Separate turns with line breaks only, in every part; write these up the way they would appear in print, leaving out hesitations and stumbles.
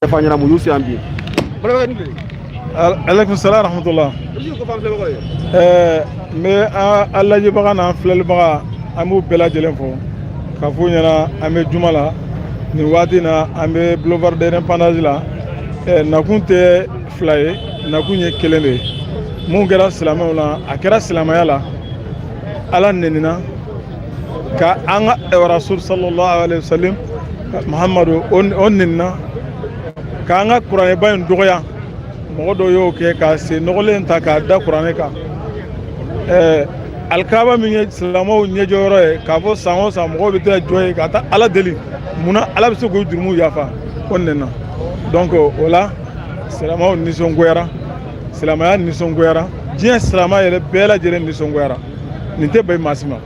fanyana mu yusi ambi
alaikum salam rahmatullah mais Allah je baga na flel baga amu bela jelen fo ka fu nyana ame jumala ni wati na ame boulevard de l'indépendance la na kunte flaye na kunye kelende mun kɛra silamɛw la a kɛra silamɛya la ala nenina ka an ka rasul sallallahu alaihi wasallam muhammadu on nenina ka an ka kuranɛ ba in dɔgɔya mɔgɔ dɔ y'o kɛ ka se nɔgɔlen ta k'a da kuranɛ kan alikaba min ye silamɛw ɲɛjɔyɔrɔ ye k'a fɔ san o san mɔgɔw bɛ taa jɔ ye ka taa ala deli munna ala bɛ se k'o jurumu yafa o nenina donc o la silamɛw nisɔngoyara silamɛya nisɔngoyara diɲɛ silamɛ yɛrɛ bɛɛ lajɛlen nisɔngoyara nin tɛ bɛn maa si ma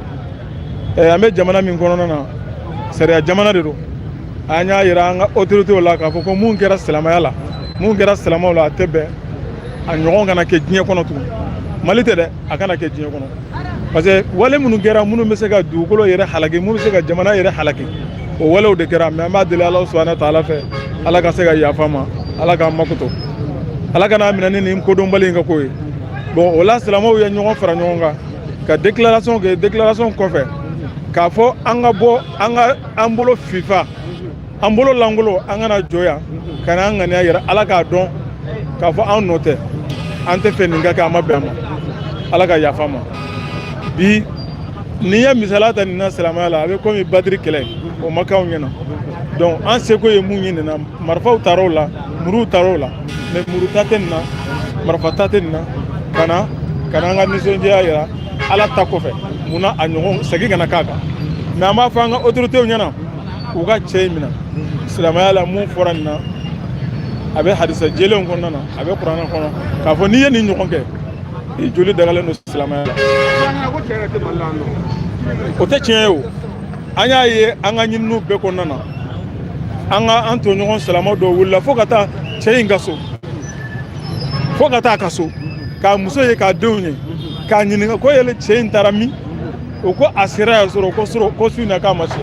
an bɛ jamana min kɔnɔna na sariya jamana de don an y'a yira an ka autoritéw la k'a fɔ ko mun kɛra silamɛya la mun kɛra silamɛw la a tɛ bɛn a ɲɔgɔn kana kɛ diɲɛ kɔnɔ tugun mali tɛ dɛ a kana kɛ diɲɛ kɔnɔ parce que wale minnu kɛra minnu bɛ se ka dugukolo yɛrɛ halaki minnu bɛ se ka jamana yɛrɛ halaki o walew de kɛra mais an b'a deli ala subahana taala fɛ ala ka se ka yafa ma ala k'an makoto ala kana minɛ ni nin kodɔnbali in ka ko ye bon o la silamɛw ye ɲɔgɔn fara ɲɔgɔn kan ka déclaration kɛ déclaration kɔfɛ k'a fɔ an ka bɔ an bolo fifa an bolo langolo an kana jɔ yan ka na an ŋaniya yɛrɛ ala k'a dɔn k'a fɔ an nɔ tɛ an tɛ fɛ nin ka kɛ an ma bɛn ma ala ka yafa ma bi n'i ye misaliya ta nin na silamɛya la a bɛ komi badiri kɛlɛ o ma k'anw ɲɛna donc an seko ye mun ye nin na marifaw taar'o la muruw taar'o la mais muru ta tɛ nin na marifa ta tɛ nin na ka na an ka nisɔndiya yira ala ta kɔfɛ munna a ɲɔgɔn segin kana k'a kan mais an b'a fɔ an ka autoritéw ɲɛna u ka cɛ in minɛ silamɛya la mun fɔra nin na a bɛ hadisa jɛlenw kɔnɔna na a bɛ kuranɛ kɔnɔ k'a fɔ n'i ye nin ɲɔgɔn kɛ i joli dagalen don silamɛya la o tɛ tiɲɛ ye o an y'a ye an ka ɲininiw bɛɛ kɔnɔna na an tɔɲɔgɔn silamɛw dɔw wulila fo ka taa cɛ in ka so fo ka taa a ka so k'a muso ye k'a denw ye k'a ɲininka ko yɛlɛ cɛ in taara min o ko a sera yan sɔrɔ ko su in na k'a ma se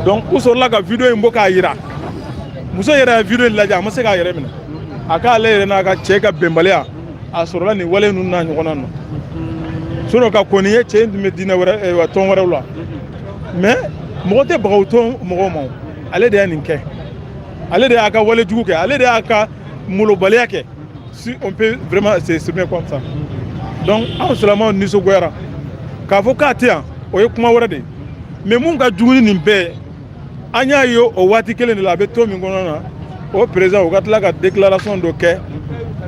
donc u sɔrɔla ka video in bɔ k'a yira muso yɛrɛ ye video in lajɛ a ma se k'a yɛrɛ minɛ a k'ale yɛrɛ n'a ka cɛ ka bɛnbaliya a sɔrɔla nin wale ninnu n'a ɲɔgɔnna na sinon ka kɔni ye cɛ in tun bɛ diinɛ wɛrɛ tɔn wɛrɛw la mais mɔgɔ tɛ bagaw tɔn mɔgɔw ma ale de y'a nin kɛ ale de y'a ka wale jugu kɛ ale de y'a ka molobaliya kɛ si on peut vraiment s'exprimer comme ça donc anw silamɛw nisɔngoyara k'a fɔ k'a tɛ yan o ye kuma wɛrɛ de ye mais mun ka jugu ni nin bɛɛ an y'a ye o waati kelen de la a bɛ to min kɔnɔ na o président o ka tila ka déclaration dɔ kɛ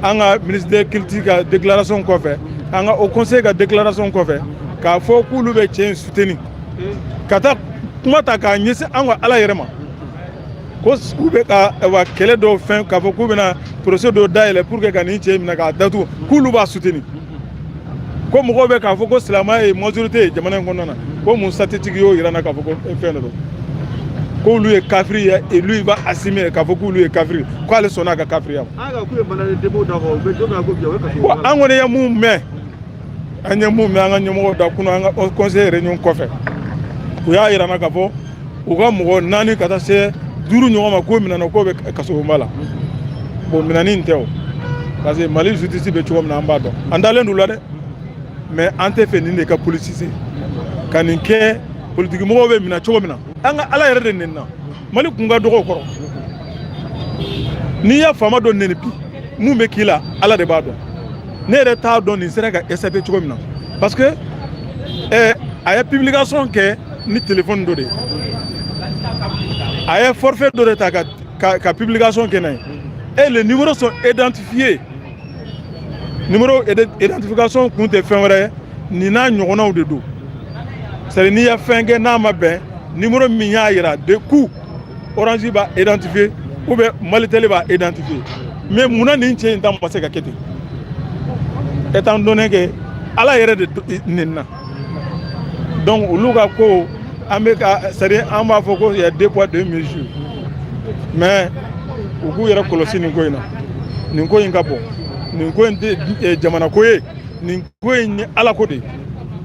an ka ministre de culture ka déclaration kɔfɛ an ka au conseil ka déclaration kɔfɛ k'a fɔ k'olu bɛ cɛ in soutenir ka taa kuma ta k'a ɲɛsin an ka ala yɛrɛ ma ko k'u bɛ ka kɛlɛ dɔw fɛn k'a fɔ k'u bɛna procès dɔw dayɛlɛ pour que ka nin cɛ in minɛ k'a datugu k'olu b'a soutenir ko mɔgɔw bɛ k'a fɔ ko silamɛya ye majorité ye jamana in kɔnɔna na ko mun statistike y'o yira n na k'a fɔ ko fɛn dɔ don k'olu ye kafiri ye et lui va assumer k'a fɔ k'olu ye kafiri k'ale sɔnna a ka kafiriya ma. an kɔni ye mun mɛn an ye mun mɛn an ka ɲɛmɔgɔw da kunun an ka conseil réunion kɔfɛ u y'a yira n na k'a fɔ u ka mɔgɔ 4 ka taa se 5 ɲɔgɔn ma k'o minɛna k'o bɛ kasobonba la bon minɛni in tɛ o parce que mali justice bɛ cogo min na an b'a dɔn an dalen d'u la dɛ mais an tɛ fɛ nin de ka politiser ka nin kɛ politique mɔgɔw bɛ minɛ cogo min na an ka ala yɛrɛ de nenina mali kun ka dɔgɔ kɔrɔ n'i y'a faama dɔ neni bi mun bɛ k'i la ala de b'a dɔn ne yɛrɛ t'a dɔn nin sera ka échapper cogo min na parce que a ye publication kɛ ni téléphone dɔ de ye a ye forfait dɔ de ta ka publication kɛ n'a ye et les numéros sont identifiés numéro identification kun tɛ fɛn wɛrɛ ye nin n'a ɲɔgɔnnaw de don c'est à dire n'i ye fɛn kɛ n'a ma bɛn numéro min y'a yira de coup orange b'a identifier ou bien malitel b'a identifier mais munna nin cɛ in ta ma se ka kɛ ten étant donné que ala yɛrɛ de nin na donc olu ka ko an bɛ ka c'est à dire an b'a fɔ ko il y a 2 poids 2 mesures mais u k'u yɛrɛ kɔlɔsi nin ko in na nin ko in ka bon nin ko in tɛ jamana ko ye nin ko in ye ala ko de ye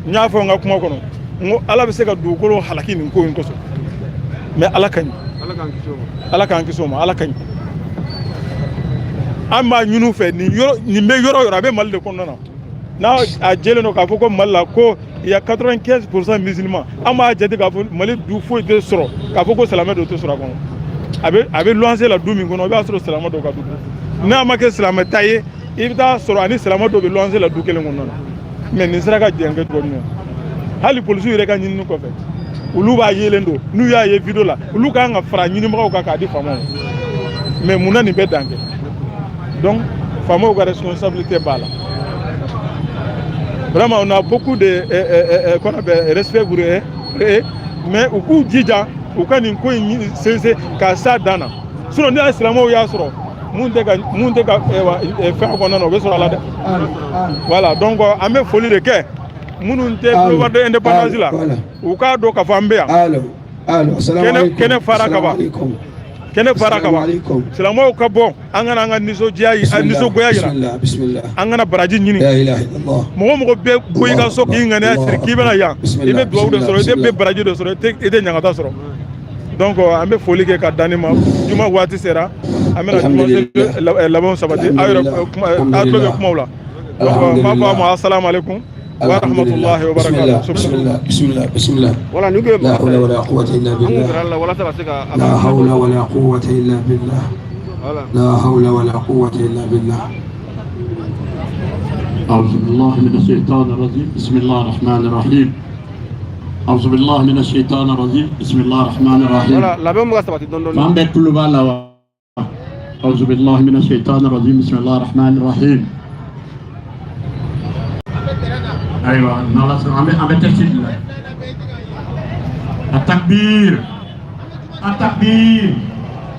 n y'a fɔ n ka kuma kɔnɔ n ko ala bɛ se ka dugukolo halaki nin ko in kosɔn mais ala ka ɲi ala k'an kisi o ma ala ka ɲi an b'a ɲini u fɛ nin bɛ yɔrɔ o yɔrɔ a bɛ Mali de kɔnɔna na n'a a jɛlen don k'a fɔ ko Mali la ko il y a 95% musulmans an b'a jate k'a fɔ Mali du foyi tɛ sɔrɔ k'a fɔ ko silamɛ dɔw tɛ sɔrɔ a kɔnɔ a bɛ luwanse la du min kɔnɔ i b'a sɔrɔ silamɛ dɔw ka du n'a ma kɛ silamɛ ta ye i bɛ taa sɔrɔ ani silamɛ dɔw bɛ luwanse la du kelen kɔnɔna na mais nin sera ka jɛnkɛ dɔɔnin hali polisiw yɛrɛ ka ɲinini kɔfɛ olu b'a yelen don n'u y'a ye video la olu kan ka fara ɲinibagaw kan k'a di faamaw mais munna nin bɛ dan kɛ donc faamaw ka responsabilité b'a la vraiment on a beaucoup de respect pour eux mais u k'u jija u ka nin ko in sinsin k'a s'a dan na sinon ni silamɛw y'a sɔrɔ mun tɛ ka fɛn kɔnɔna na o bɛ sɔrɔ a la dɛ voilà donc an bɛ foli de kɛ minnu tɛ pouvoir de indépendance la u k'a dɔn k'a fɔ an bɛ yan kɛnɛ fara ka ban silamɛw ka bɔ an kana an ka nisɔngoya jira an kana baraji ɲini mɔgɔ mɔgɔ bɛ bɔ i ka so k'i ŋaniya siri k'i bɛna yan i bɛ duwawu de sɔrɔ i bɛ baraji de sɔrɔ i tɛ ɲagata sɔrɔ donc an bɛ foli kɛ ka danni ma juma waati sera an bɛna juma labanw sabati aw yɛrɛ a tulo bɛ kumaw la donc n b'a fɔ a ma assalamu alaikum wa rahmatullahi wa barakatuh.
Bismillah. Wala nugu la hawla wala quwwata illa billah. La hawla wala quwwata illa billah. La hawla wala quwwata illa billah.
أعوذ بالله من الشيطان الرجيم بسم الله الرحمن الرحيم أعوذ بالله من الشيطان الرجيم بسم الله الرحمن الرحيم فان بكل بالا أعوذ بالله من الشيطان الرجيم بسم الله الرحمن الرحيم أيوة نالا عم تفسير التكبير